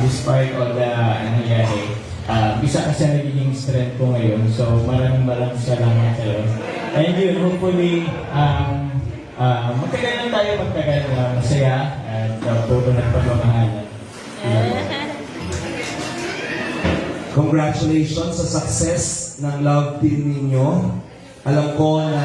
despite all the nangyayari, isa kasi ang nagiging strength ko ngayon. So maraming salamat sa'yo. And yun, hopefully, magtagal lang tayo, masaya at puro ng pagmamahalan. Congratulations sa success ng love team ninyo. Alam ko na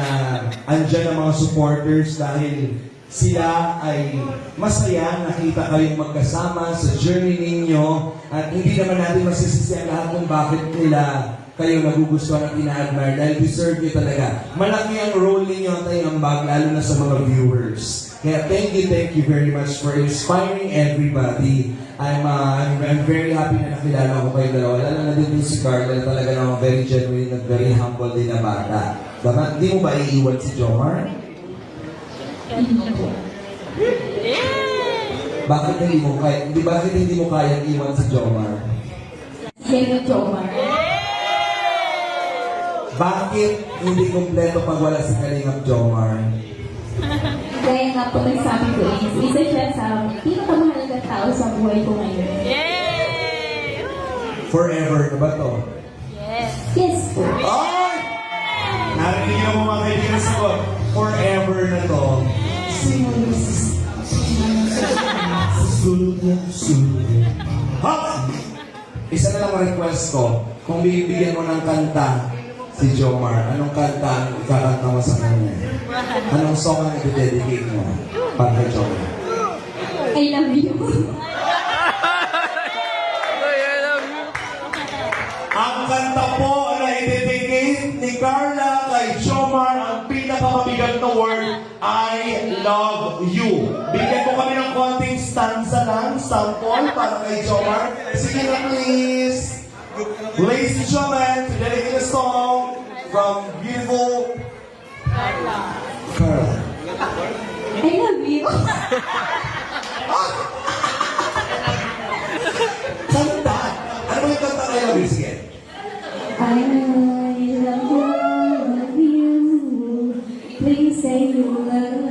andyan ang mga supporters dahil sila ay masaya nakita kayong magkasama sa journey ninyo at hindi naman natin masisisi ang lahat kung bakit nila kayo nagugustuhan at ina-admire dahil deserve nyo talaga. Malaki ang role ninyo at ambag lalo na sa mga viewers. Kaya thank you very much for inspiring everybody. I'm very happy na nakilala ko kayo dalawa. Lalo na din si Carla, talaga naman very genuine at very humble din na bata. Diba? Hindi mo ba iiwan si Jomar? Bakit hindi mo kayang iwan si Jomar? Sino Jomar? Bakit hindi kumpleto pag wala si Kalingap Jomar? Kaya nga po nagsabi ko is, isa siya sa pinakamahalagang tao sa buhay ko ngayon. Yay! Forever na ba to? Yes po. Ay! Narinig niyo mga kaibigan sa ko, forever na to. Susunod. Ha! Isa na lang ang request ko. Kung bibigyan mo ng kanta si Jomar, anong kanta ang ikakanta mo sa kanya? Anong song ang i-dedicate mo para kay Jomar? I love you. Ang kanta po na i-dedicate ni Carla kay Jomar, ang pinakamabigat na word, I love you. Bigyan ko kami ng konting stanza lang, sample para kay Jomar. Sige na please. Ladies and gentlemen, to dedicate a song from beautiful Carla. I love you. Kanta! Ano ba yung kanta kay love you? Sige. I love you. Please say you love